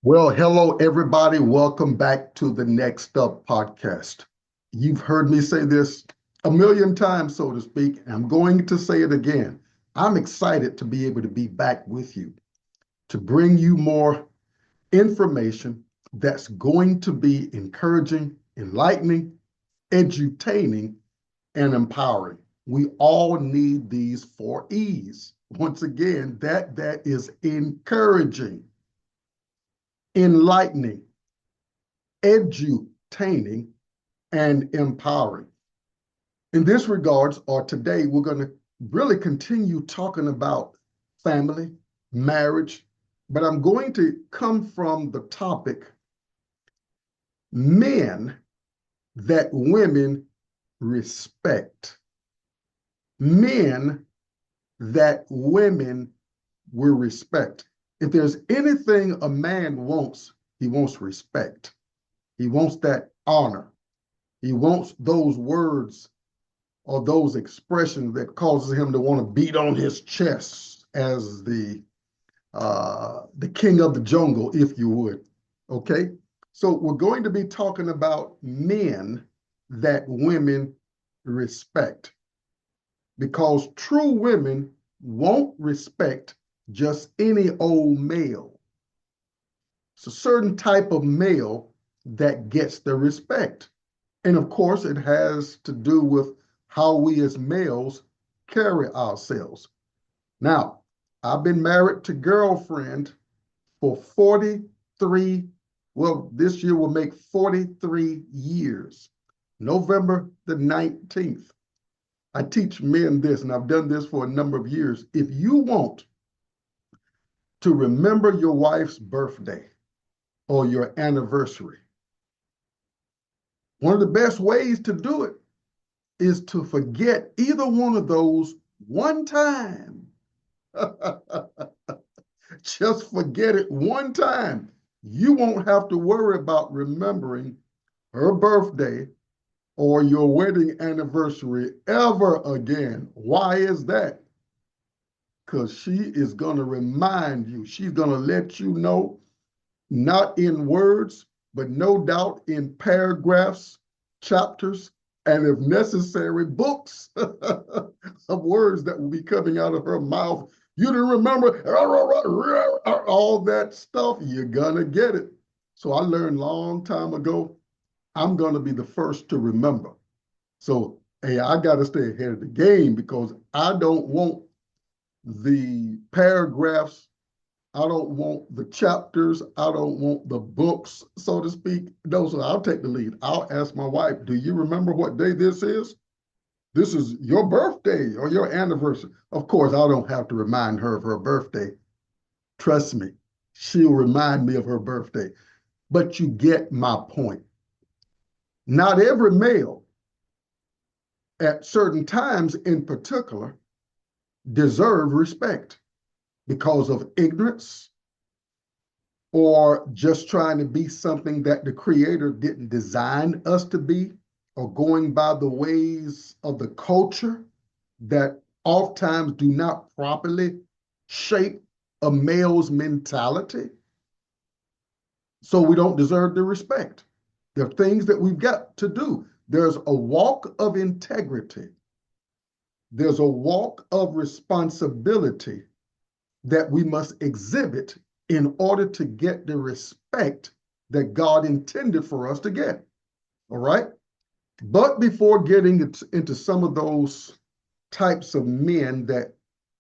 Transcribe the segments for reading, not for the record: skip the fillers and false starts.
Well, hello, everybody. Welcome back to the NXT UP Podcast. You've heard me say this a million times, so to speak, and I'm going to say it again. I'm excited to be able to be back with you to bring you more information that's going to be encouraging, enlightening, edutaining, and empowering. We all need these four E's. Once again, that is encouraging, enlightening, edutaining, and empowering. In this regards, or today, we're going to really continue talking about family, marriage, but I'm going to come from the topic men that women respect. Men that women will respect. If there's anything a man wants, he wants respect. He wants that honor. He wants those words or those expressions that causes him to want to beat on his chest as the king of the jungle, if you would. Okay? So we're going to be talking about men that women respect, because true women won't respect just any old male. It's a certain type of male that gets the respect. And of course, it has to do with how we as males carry ourselves. Now, I've been married to girlfriend for 43, well, this year will make 43 years, November the 19th. I teach men this, and I've done this for a number of years. If you want to remember your wife's birthday or your anniversary, one of the best ways to do it is to forget either one of those one time. Just forget it one time. You won't have to worry about remembering her birthday or your wedding anniversary ever again. Why is that? Because she is going to remind you. She's going to let you know, not in words, but no doubt in paragraphs, chapters, and if necessary, books of words that will be coming out of her mouth. You didn't remember all that stuff. You're going to get it. So I learned a long time ago, I'm going to be the first to remember. So, hey, I got to stay ahead of the game, because I don't want the paragraphs, I don't want the chapters, I don't want the books, so to speak. No, so I'll take the lead. I'll ask my wife, do you remember what day this is? This is your birthday or your anniversary. Of course, I don't have to remind her of her birthday. Trust me, she'll remind me of her birthday. But you get my point. Not every male, at certain times in particular, deserve respect because of ignorance or just trying to be something that the Creator didn't design us to be, or going by the ways of the culture that oftentimes do not properly shape a male's mentality. So we don't deserve the respect. There are things that we've got to do. There's a walk of integrity. There's a walk of responsibility that we must exhibit in order to get the respect that God intended for us to get. All right? But before getting into some of those types of men that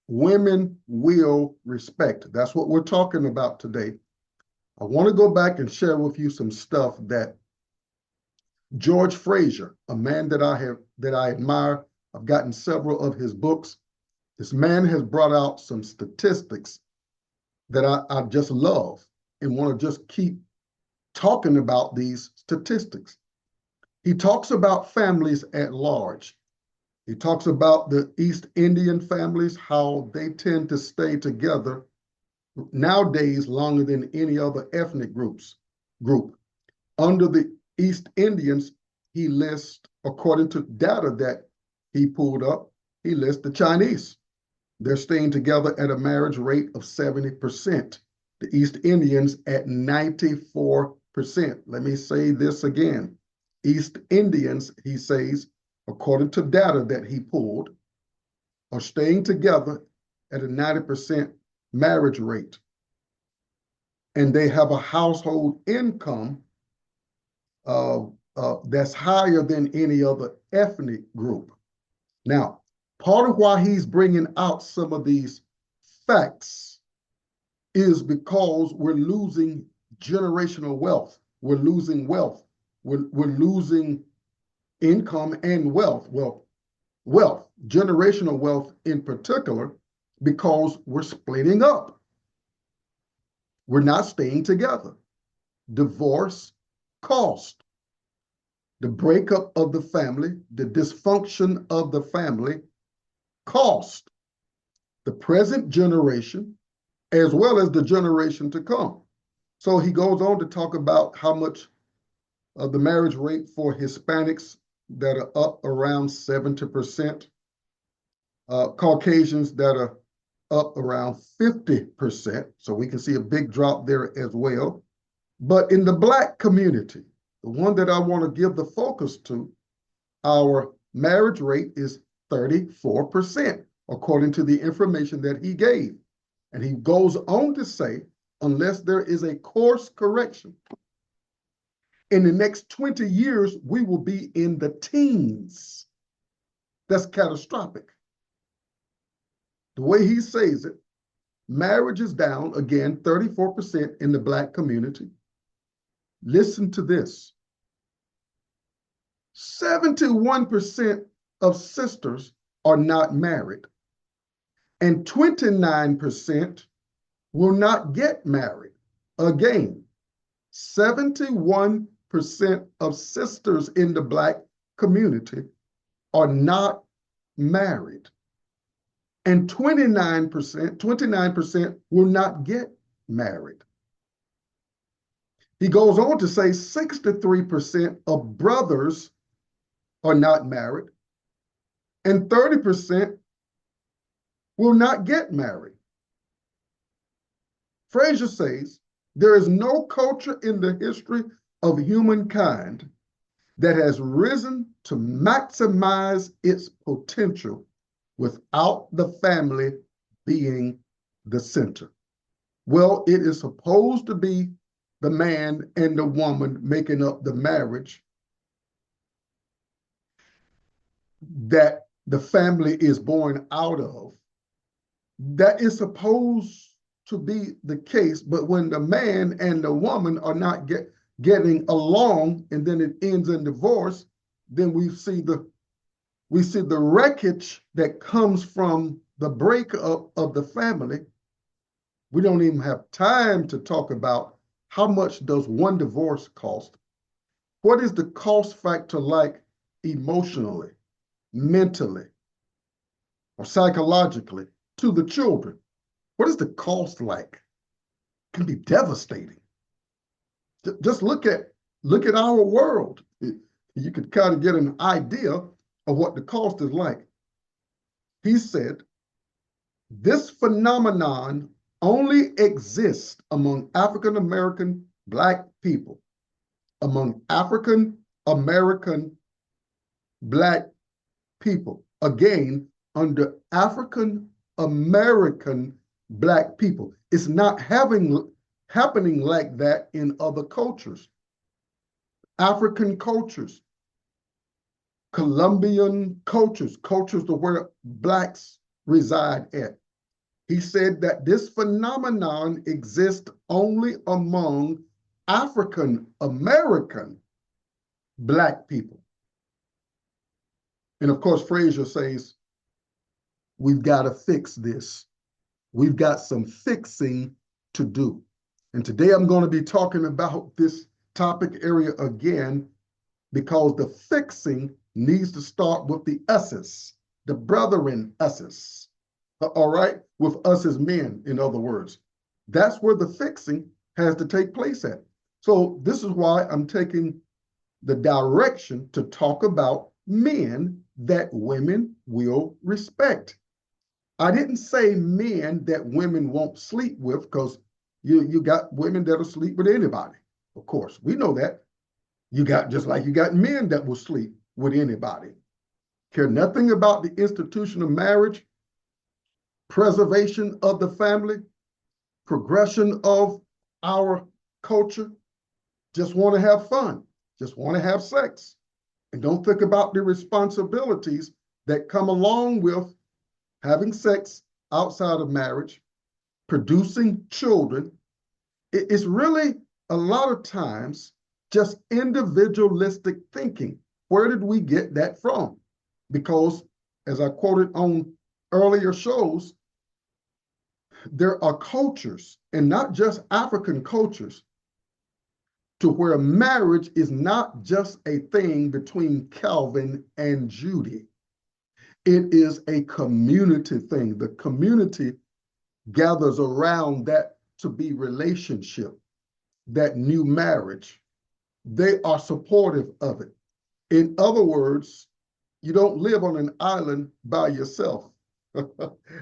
women will respect, that's what we're talking about today. I want to go back and share with you some stuff that George Fraser, a man that I admire, I've gotten several of his books. This man has brought out some statistics that I just love and want to just keep talking about these statistics. He talks about families at large. He talks about the East Indian families, how they tend to stay together nowadays longer than any other ethnic group. Under the East Indians, he lists, according to data that he pulled up, he lists the Chinese. They're staying together at a marriage rate of 70%. The East Indians at 94%. Let me say this again. East Indians, he says, according to data that he pulled, are staying together at a 90% marriage rate. And they have a household income that's higher than any other ethnic group. Now, part of why he's bringing out some of these facts is because we're losing generational wealth. We're losing wealth. We're losing income and wealth. Well, wealth, generational wealth in particular, because we're splitting up. We're not staying together. Divorce cost. The breakup of the family, the dysfunction of the family cost the present generation as well as the generation to come. So he goes on to talk about how much of the marriage rate for Hispanics that are up around 70%, Caucasians that are up around 50%. So we can see a big drop there as well. But in the Black community, the one that I want to give the focus to, our marriage rate is 34%, according to the information that he gave. And he goes on to say, unless there is a course correction, in the next 20 years, we will be in the teens. That's catastrophic. The way he says it, marriage is down, again, 34% in the Black community. Listen to this. 71% of sisters are not married, and 29% will not get married. Again, 71% of sisters in the Black community are not married, and 29% will not get married. He goes on to say 63% of brothers are not married, and 30% will not get married. Fraser says, there is no culture in the history of humankind that has risen to maximize its potential without the family being the center. Well, it is supposed to be the man and the woman making up the marriage that the family is born out of. That is supposed to be the case, but when the man and the woman are not getting along and then it ends in divorce, then we see the wreckage that comes from the breakup of the family. We don't even have time to talk about how much does one divorce cost? What is the cost factor like emotionally, mentally, or psychologically to the children? What is the cost like? It can be devastating. Just look at our world. You could kind of get an idea of what the cost is like. He said, this phenomenon only exists among African American Black people, among African American Black people. Again, under African American Black people. It's not happening like that in other cultures. African cultures, Colombian cultures where Blacks reside at. He said that this phenomenon exists only among African American Black people. And of course, Fraser says, we've got to fix this. We've got some fixing to do. And today I'm going to be talking about this topic area again, because the fixing needs to start with the us's, the brethren us's. All right? With us as men, in other words. That's where the fixing has to take place at. So this is why I'm taking the direction to talk about men that women will respect. I didn't say men that women won't sleep with, because You got women that'll sleep with anybody. Of course, we know that. You got just like you got men that will sleep with anybody. Care nothing about the institution of marriage, preservation of the family, progression of our culture. Just want to have fun. Just want to have sex. And don't think about the responsibilities that come along with having sex outside of marriage, producing children. It's really a lot of times just individualistic thinking. Where did we get that from? Because, as I quoted on earlier shows, there are cultures, and not just African cultures, to where marriage is not just a thing between Calvin and Judy. It is a community thing. The community gathers around that to be relationship, that new marriage. They are supportive of it. In other words, you don't live on an island by yourself.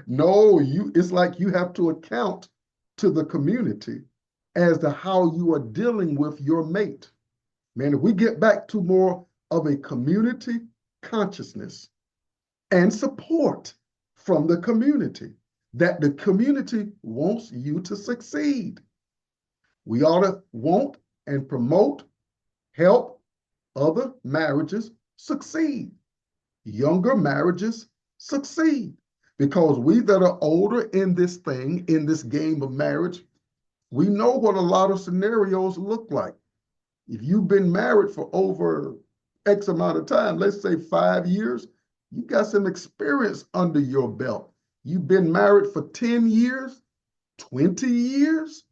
No, it's like you have to account to the community as to how you are dealing with your mate. Man, if we get back to more of a community consciousness and support from the community, that the community wants you to succeed. We ought to want and promote, help other marriages succeed. Younger marriages succeed. Because we that are older in this thing, in this game of marriage, we know what a lot of scenarios look like. If you've been married for over X amount of time, let's say 5 years, you got some experience under your belt. You've been married for 10 years, 20 years,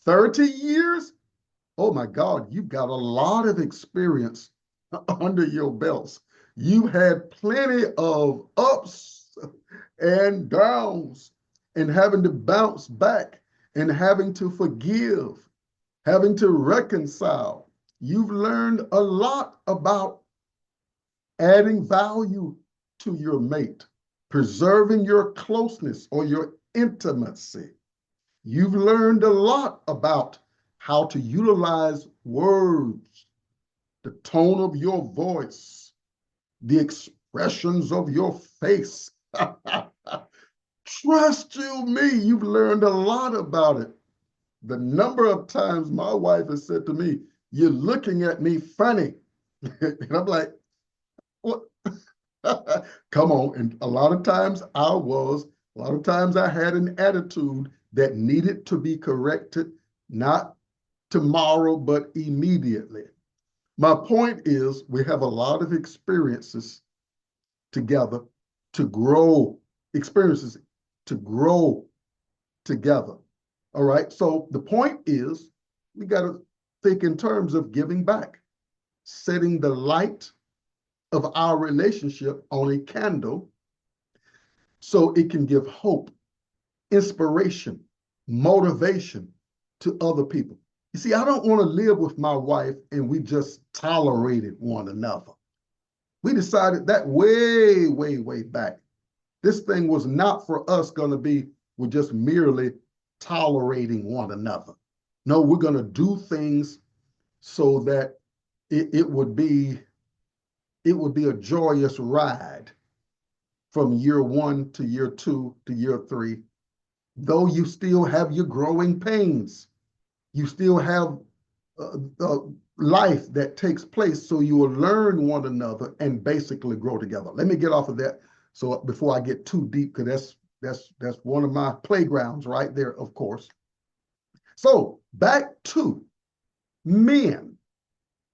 30 years. Oh my God, you've got a lot of experience under your belts. You've had plenty of ups and downs and having to bounce back and having to forgive, having to reconcile. You've learned a lot about adding value to your mate, preserving your closeness or your intimacy. You've learned a lot about how to utilize words, the tone of your voice, the expressions of your face. Trust you me, you've learned a lot about it. The number of times my wife has said to me, "You're looking at me funny." And I'm like, what? Come on. And a lot of times I had an attitude that needed to be corrected, not tomorrow, but immediately. My point is, we have a lot of experiences together to grow, experiences to grow together. All right. So the point is, we got to think in terms of giving back, setting the light of our relationship on a candle so it can give hope, inspiration, motivation to other people. You see, I don't want to live with my wife and we just tolerated one another. We decided that way, way, way back. This thing was not for us going to be, we're just merely tolerating one another. No, we're going to do things so that it would be a joyous ride from year 1 to year 2 to year 3. Though you still have your growing pains, you still have life that takes place, so you will learn one another and basically grow together. Let me get off of that. So before I get too deep, because that's one of my playgrounds right there, of course. So back to men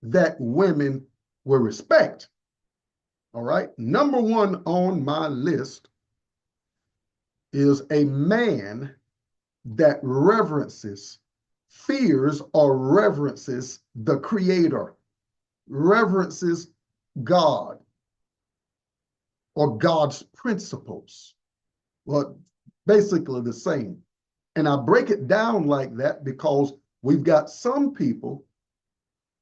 that women will respect. All right. Number 1 on my list is a man that reverences, fears, or reverences the Creator, reverences God or God's principles. Well, basically the same. And I break it down like that because we've got some people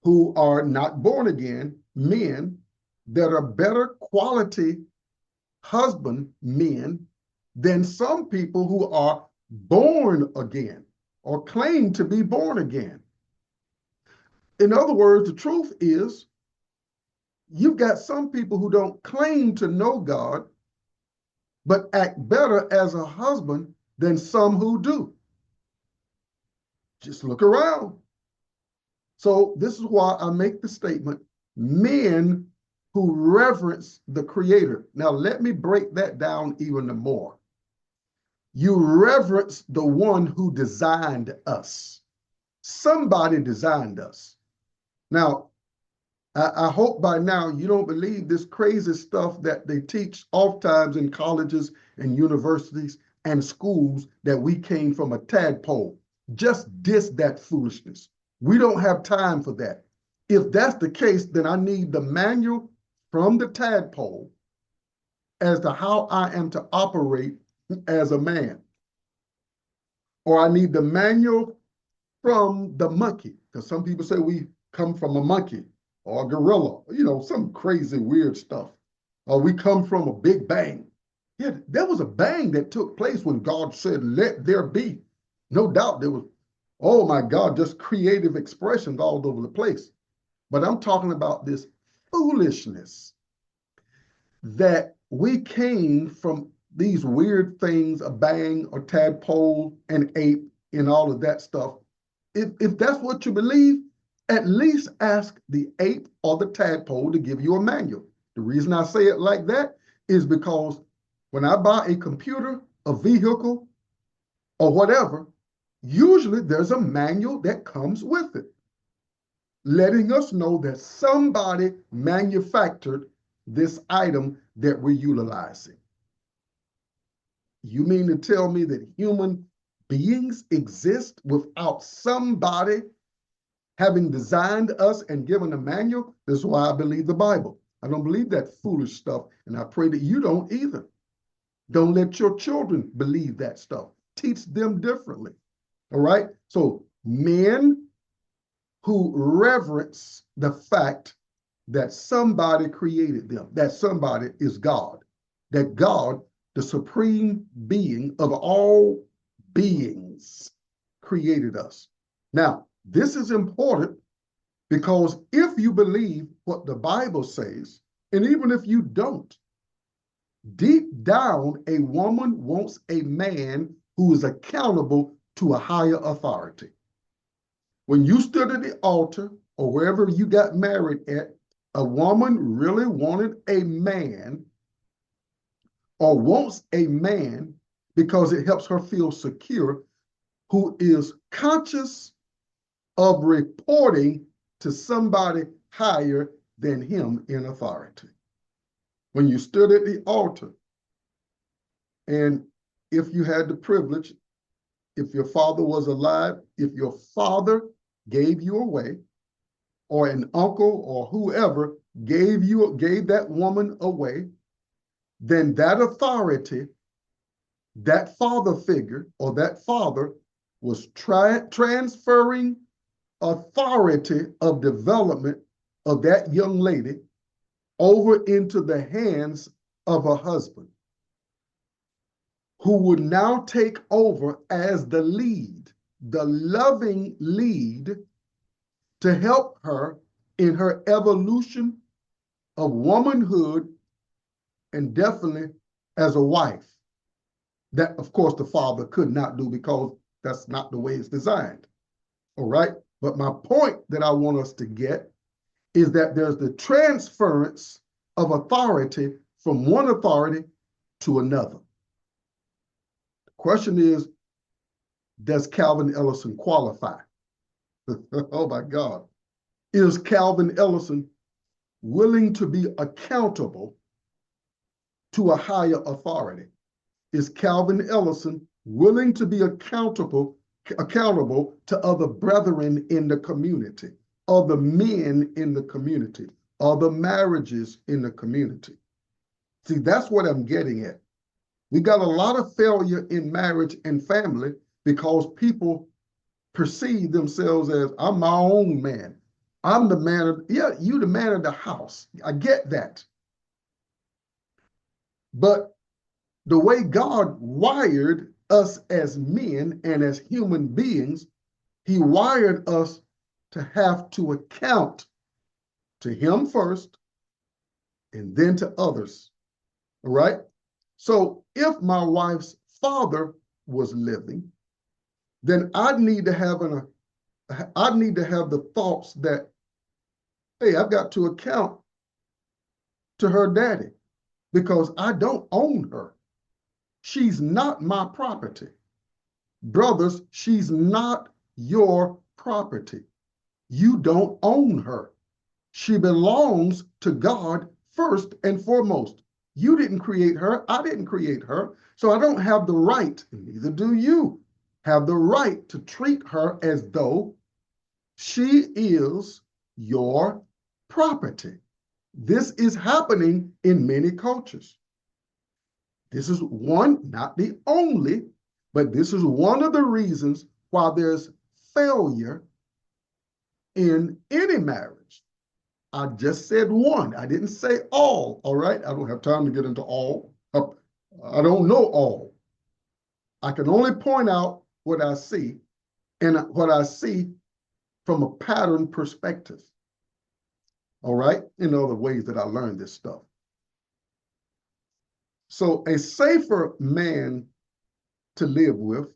who are not born again, men, that are better quality husband men than some people who are born again or claim to be born again. In other words, the truth is, you've got some people who don't claim to know God, but act better as a husband than some who do. Just look around. So this is why I make the statement, men who reverence the Creator. Now, let me break that down even more. You reverence the one who designed us. Somebody designed us. Now, I hope by now you don't believe this crazy stuff that they teach oftentimes in colleges and universities and schools that we came from a tadpole. Just diss that foolishness. We don't have time for that. If that's the case, then I need the manual from the tadpole as to how I am to operate as a man. Or I need the manual from the monkey, because some people say we come from a monkey or a gorilla, some crazy weird stuff. Or we come from a big bang. Yeah, there was a bang that took place when God said, let there be. No doubt there was, oh my God, just creative expressions all over the place. But I'm talking about this foolishness that we came from these weird things, a bang, a tadpole, an ape, and all of that stuff. If that's what you believe, at least ask the ape or the tadpole to give you a manual. The reason I say it like that is because when I buy a computer, a vehicle, or whatever, usually there's a manual that comes with it, letting us know that somebody manufactured this item that we're utilizing. You mean to tell me that human beings exist without somebody having designed us and given a manual? This is why I believe the Bible. I don't believe that foolish stuff, and I pray that you don't either. Don't let your children believe that stuff. Teach them differently, all right? So men who reverence the fact that somebody created them, that somebody is God, that God, the supreme being of all beings, created us. Now, this is important because if you believe what the Bible says, and even if you don't, deep down, a woman wants a man who is accountable to a higher authority. When you stood at the altar or wherever you got married at, a woman really wanted a man or wants a man because it helps her feel secure, who is conscious of reporting to somebody higher than him in authority. When you stood at the altar, and if you had the privilege, if your father was alive, if your father gave you away, or an uncle or whoever gave that woman away, then that authority, that father figure or that father was transferring authority of development of that young lady over into the hands of a husband who would now take over as the lead, the loving lead, to help her in her evolution of womanhood and definitely as a wife. That, of course, the father could not do because that's not the way it's designed. All right? But my point that I want us to get is that there's the transference of authority from one authority to another. The question is, does Calvin Ellison qualify? Oh my God. Is Calvin Ellison willing to be accountable to a higher authority? Is Calvin Ellison willing to be accountable to other brethren in the community, other men in the community, other marriages in the community? See, that's what I'm getting at. We got a lot of failure in marriage and family because people perceive themselves as, I'm my own man. I'm the man of, yeah, you the man of the house. I get that. But the way God wired us as men and as human beings, he wired us to have to account to him first and then to others. All right? So if my wife's father was living, then I'd need to have the thoughts that, hey, I've got to account to her daddy because I don't own her. She's not my property. Brothers, she's not your property. You don't own her. She belongs to God first and foremost. You didn't create her. I didn't create her. So I don't have the right, and neither do you, have the right to treat her as though she is your property. This is happening in many cultures. This is one, not the only, but this is one of the reasons why there's failure in any marriage. I just said one. I didn't say all right? I don't have time to get into all. I don't know all. I can only point out what I see, and what I see from a pattern perspective. All right? In other ways that I learned this stuff. So a safer man to live with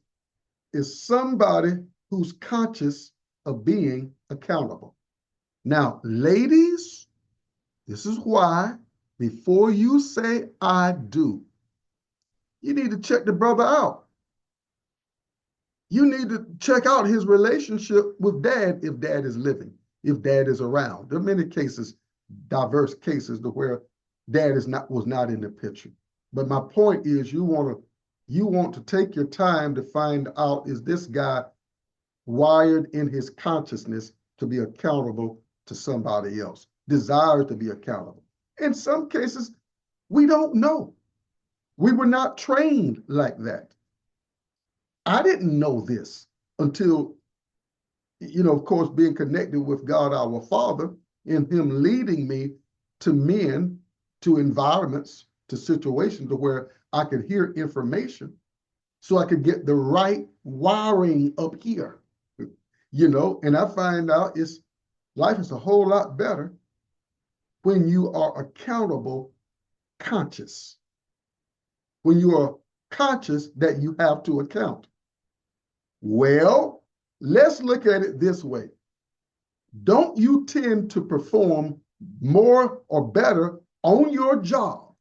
is somebody who's conscious of being accountable. Now, ladies, this is why before you say I do, you need to check the brother out. You need to check out his relationship with dad if dad is living, if dad is around. There are many cases, diverse cases, to where dad was not in the picture. But my point is, you want to take your time to find out, is this guy wired in his consciousness to be accountable to somebody else, desires to be accountable. In some cases, we don't know. We were not trained like that. I didn't know this until, of course, being connected with God, our Father, and him leading me to men, to environments, to situations to where I could hear information so I could get the right wiring up here, and I find out life is a whole lot better when you are accountable, conscious, when you are conscious that you have to account. Well, let's look at it this way. Don't you tend to perform more or better on your job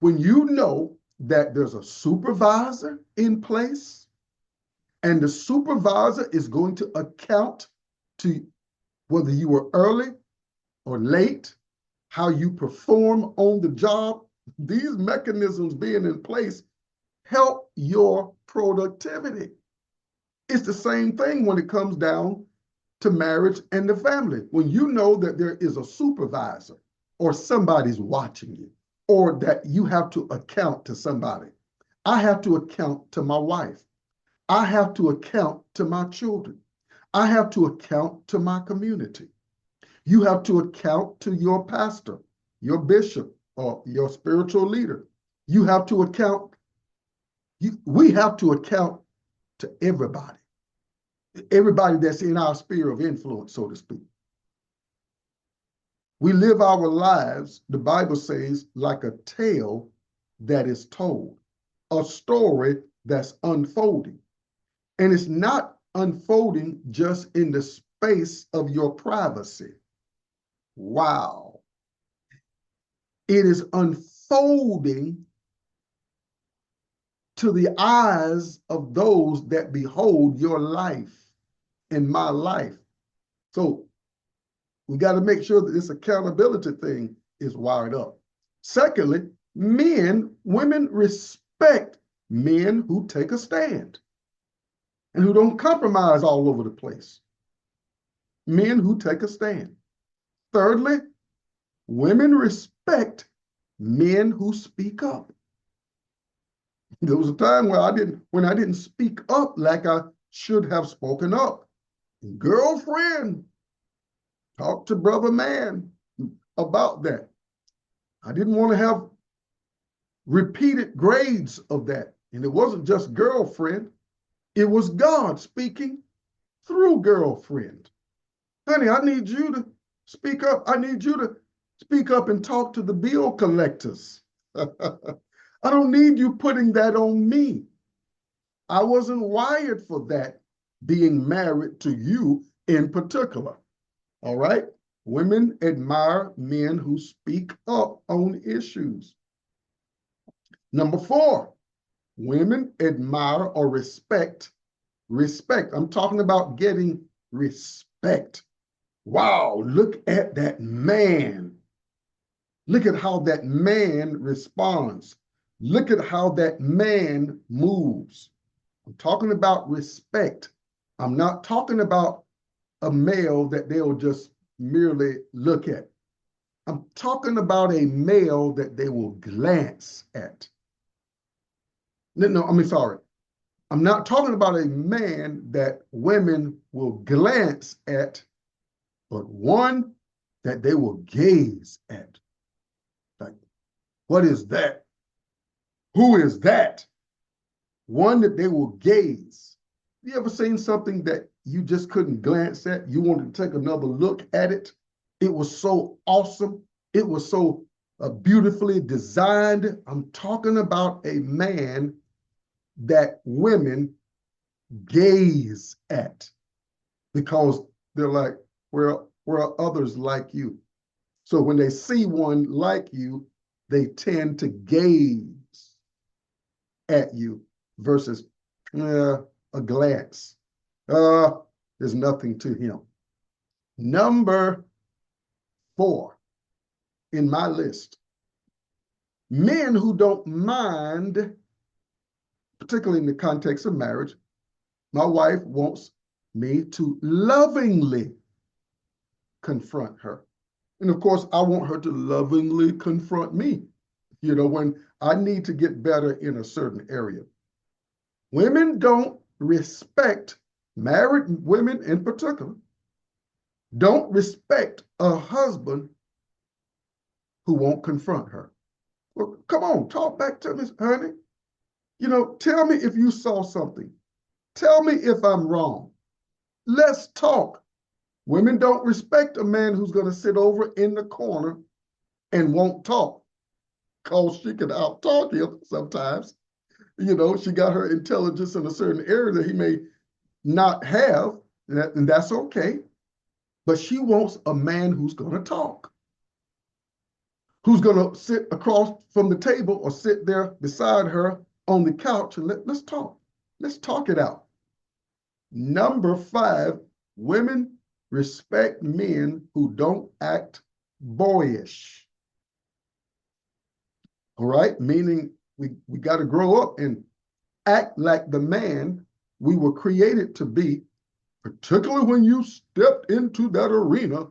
when you know that there's a supervisor in place and the supervisor is going to account to whether you were early or late, how you perform on the job? These mechanisms being in place help your productivity. It's the same thing when it comes down to marriage and the family. When you know that there is a supervisor or somebody's watching you, or that you have to account to somebody. I have to account to my wife. I have to account to my children. I have to account to my community. You have to account to your pastor, your bishop, or your spiritual leader. You have to account. We have to account to everybody that's in our sphere of influence, so to speak. We live our lives, the Bible says, like a tale that is told, a story that's unfolding. And it's not unfolding just in the space of your privacy. Wow. It is unfolding to the eyes of those that behold your life and my life. So we got to make sure that this accountability thing is wired up. Secondly, women respect men who take a stand and who don't compromise all over the place. Men who take a stand. Thirdly, women respect men who speak up. There was a time when I didn't speak up like I should have spoken up. Girlfriend, talk to brother man about that. I didn't want to have repeated grades of that. And it wasn't just girlfriend, it was God speaking through girlfriend. Honey, I need you to speak up. I need you to speak up and talk to the bill collectors. I don't need you putting that on me. I wasn't wired for that, being married to you in particular. All right? Women admire men who speak up on issues. Number 4, women admire or respect. Respect. I'm talking about getting respect. Wow, look at that man. Look at how that man responds. Look at how that man moves. I'm talking about respect. I'm not talking about a male that they'll just merely look at. I'm talking about a male that they will glance at. Sorry. I'm not talking about a man that women will glance at, but one that they will gaze at. Like, what is that? Who is that? One that they will gaze. You ever seen something that you just couldn't glance at? You wanted to take another look at it. It was so awesome. It was so beautifully designed. I'm talking about a man that women gaze at because they're like, where are others like you? So when they see one like you, they tend to gaze at you versus a glance. There's nothing to him. Number 4 in my list, men who don't mind, particularly in the context of marriage. My wife wants me to lovingly confront her. And of course, I want her to lovingly confront me, when I need to get better in a certain area. Women don't respect, married women in particular, don't respect a husband who won't confront her. Well, come on, talk back to me, honey. Tell me if you saw something. Tell me if I'm wrong. Let's talk. Women don't respect a man who's going to sit over in the corner and won't talk, because she can out-talk him sometimes. She got her intelligence in a certain area that he may not have, and that's okay. But she wants a man who's going to talk, who's going to sit across from the table or sit there beside her on the couch and let's talk. Let's talk it out. Number 5, women respect men who don't act boyish. All right? Meaning we got to grow up and act like the man we were created to be, particularly when you stepped into that arena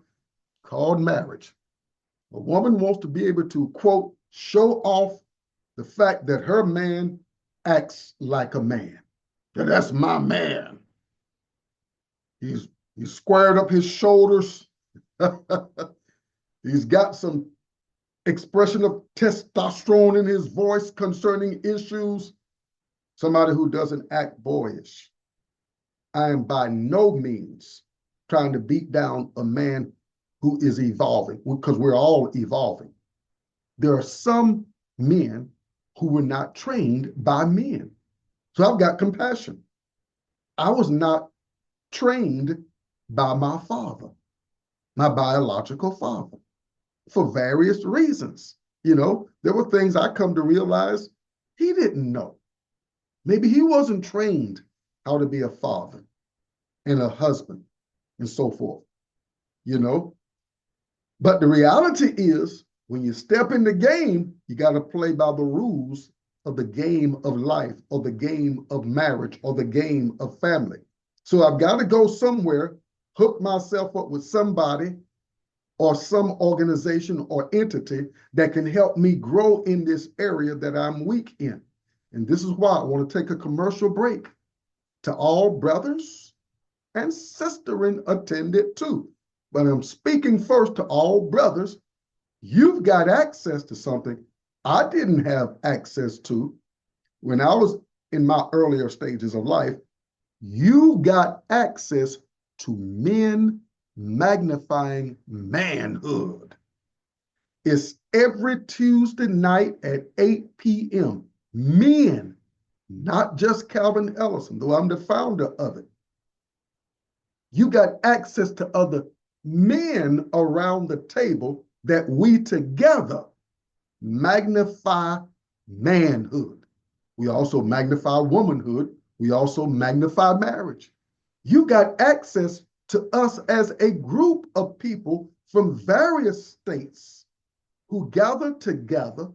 called marriage. A woman wants to be able to, quote, show off the fact that her man acts like a man. That's my man. He's squared up his shoulders. He's got some expression of testosterone in his voice concerning issues. Somebody who doesn't act boyish. I am by no means trying to beat down a man who is evolving, because we're all evolving. There are some men who were not trained by men. So I've got compassion. I was not trained by my father, my biological father, for various reasons. There were things I come to realize he didn't know. Maybe he wasn't trained how to be a father and a husband and so forth, But the reality is, when you step in the game, you got to play by the rules of the game of life, or the game of marriage, or the game of family. So I've got to go somewhere, hook myself up with somebody or some organization or entity that can help me grow in this area that I'm weak in. And this is why I want to take a commercial break. To all brothers and sisters attended too. But I'm speaking first to all brothers. You've got access to something I didn't have access to when I was in my earlier stages of life, you got access to men magnifying manhood. It's every Tuesday night at 8 p.m. Men, not just Calvin Ellison, though I'm the founder of it. You got access to other men around the table that we together magnify manhood. We also magnify womanhood. We also magnify marriage. You got access to us as a group of people from various states who gather together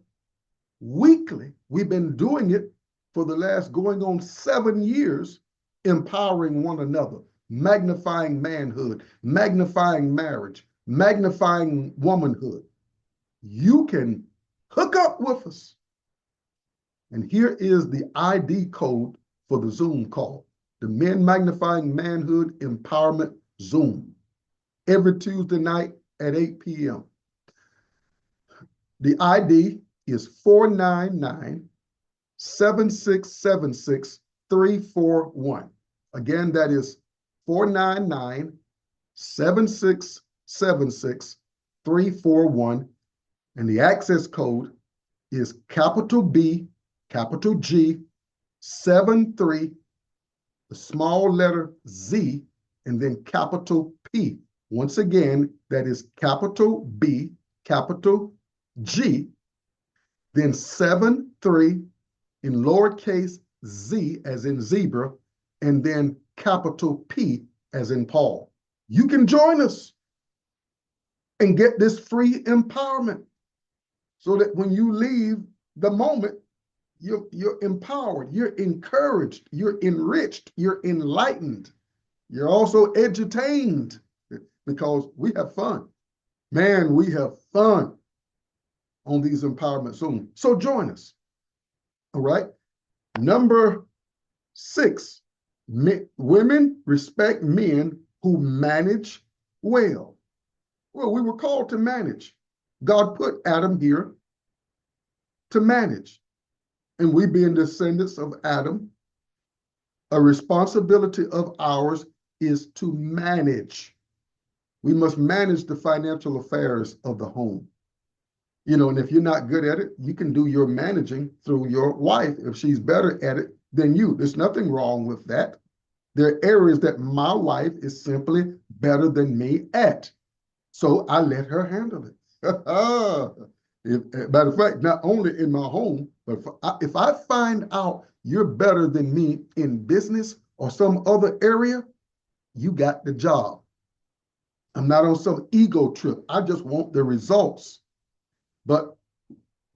weekly. We've been doing it for the last going on 7 years, empowering one another, magnifying manhood, magnifying marriage, magnifying womanhood. You can hook up with us. And here is the ID code for the Zoom call, the Men Magnifying Manhood Empowerment Zoom, every Tuesday night at 8 p.m. The ID is 499-7676-341. Again, that is 499-7676-341. And the access code is capital B, capital G, 73, the small letter Z, and then capital P. Once again, that is capital B, capital G, then 73 in lowercase z as in zebra, and then capital P as in Paul. You can join us and get this free empowerment so that when you leave the moment, you're empowered, you're encouraged, you're enriched, you're enlightened. You're also edutained because we have fun. Man, we have fun on these empowerment Zoom. So join us. All right. Number 6, women respect men who manage well. Well, we were called to manage. God put Adam here to manage. And we being descendants of Adam, a responsibility of ours is to manage. We must manage the financial affairs of the home. You know, and if you're not good at it, you can do your managing through your wife if she's better at it than you. There's nothing wrong with that. There are areas that my wife is simply better than me at. So I let her handle it. Matter of fact, not only in my home, but if I find out you're better than me in business or some other area, you got the job. I'm not on some ego trip. I just want the results. But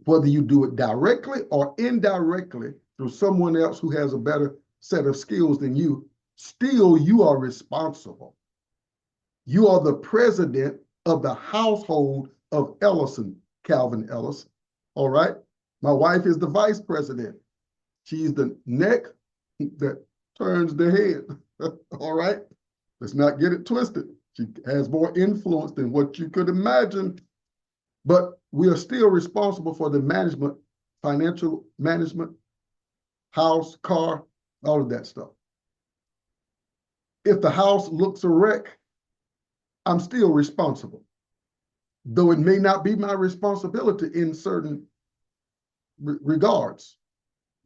whether you do it directly or indirectly through someone else who has a better set of skills than you, still you are responsible. You are the president of the household of Ellison, Calvin Ellison. All right? My wife is the vice president. She's the neck that turns the head. All right? Let's not get it twisted. She has more influence than what you could imagine. But we are still responsible for the management, financial management, house, car, all of that stuff. If the house looks a wreck, I'm still responsible, though it may not be my responsibility in certain regards,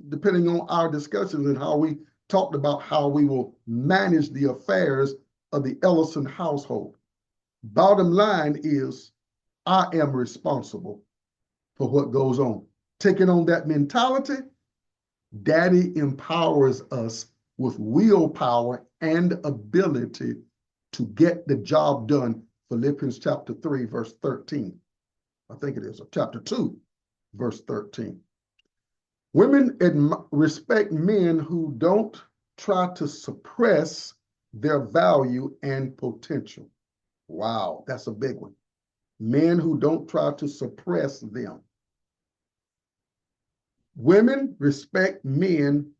depending on our discussions and how we talked about how we will manage the affairs of the Ellison household. Bottom line is, I am responsible for what goes on. Taking on that mentality, Daddy empowers us with willpower and ability to get the job done. Philippians chapter 3, verse 13. I think it is, or chapter 2, verse 13. Women respect men who don't try to suppress their value and potential. Wow, that's a big one. Men who don't try to suppress them. Women respect men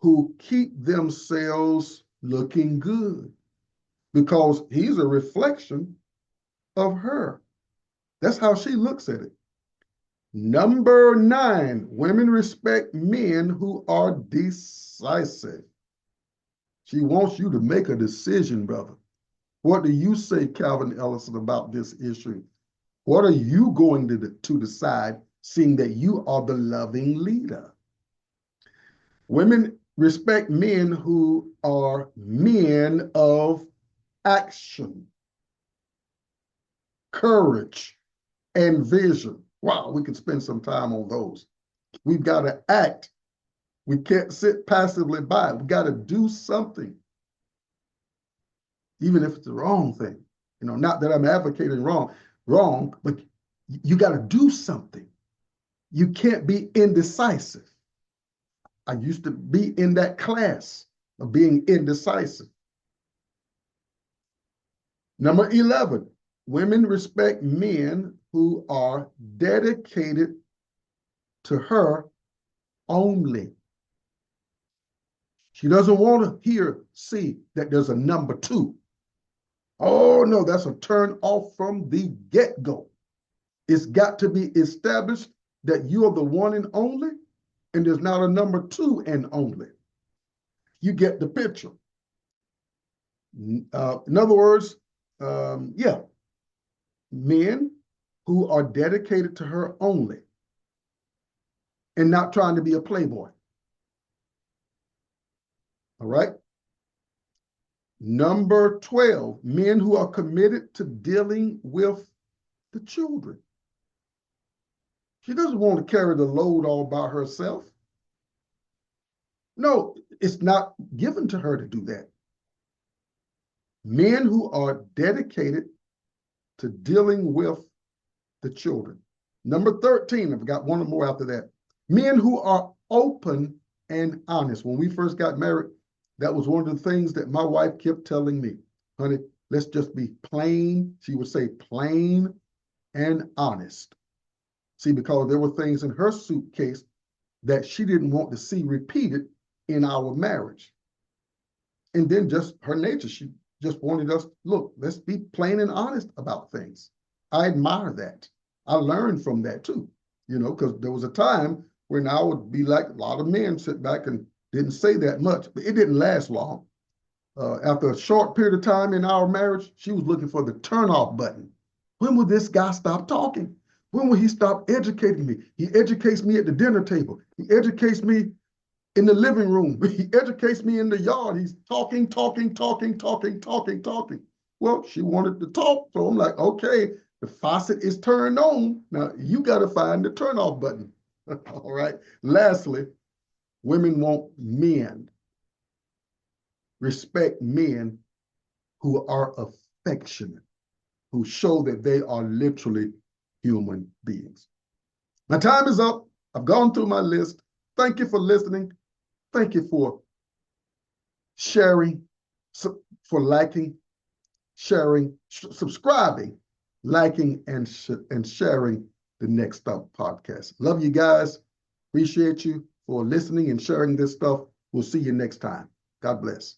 who keep themselves looking good because he's a reflection of her. That's how she looks at it. Number 9, women respect men who are decisive. She wants you to make a decision, brother. What do you say, Calvin Ellison, about this issue? What are you going to decide, seeing that you are the loving leader? Women respect men who are men of action, courage, and vision. Wow, we could spend some time on those. We've got to act. We can't sit passively by. We got to do something, even if it's the wrong thing. You know, not that I'm advocating wrong, but you got to do something. You can't be indecisive. I used to be in that class of being indecisive. Number 11, women respect men who are dedicated to her only. She doesn't want to see that there's a number 2. Oh, no, that's a turn off from the get-go. It's got to be established that you are the one and only, and there's not a number 2 and only. You get the picture. In other words, men who are dedicated to her only and not trying to be a playboy. All right. Number 12, men who are committed to dealing with the children. She doesn't want to carry the load all by herself. No, it's not given to her to do that. Men who are dedicated to dealing with the children. Number 13, I've got one more after that. Men who are open and honest. When we first got married, that was one of the things that my wife kept telling me. Honey, let's just be plain. She would say plain and honest. See, because there were things in her suitcase that she didn't want to see repeated in our marriage. And then just her nature, she just wanted us, look, let's be plain and honest about things. I admire that. I learned from that too, you know, because there was a time when I would be like a lot of men, sit back and didn't say that much, but it didn't last long. After a short period of time in our marriage, she was looking for the turn-off button. When will this guy stop talking? When will he stop educating me? He educates me at the dinner table. He educates me in the living room. He educates me in the yard. He's talking. Well, she wanted to talk, so I'm like, okay, the faucet is turned on. Now you got to find the turn-off button. All right. Lastly, women want men, respect men who are affectionate, who show that they are literally human beings. My time is up. I've gone through my list. Thank you for listening. Thank you for sharing, for liking, sharing, subscribing, liking, and sharing the Next Up podcast. Love you guys. Appreciate you for listening and sharing this stuff. We'll see you next time. God bless.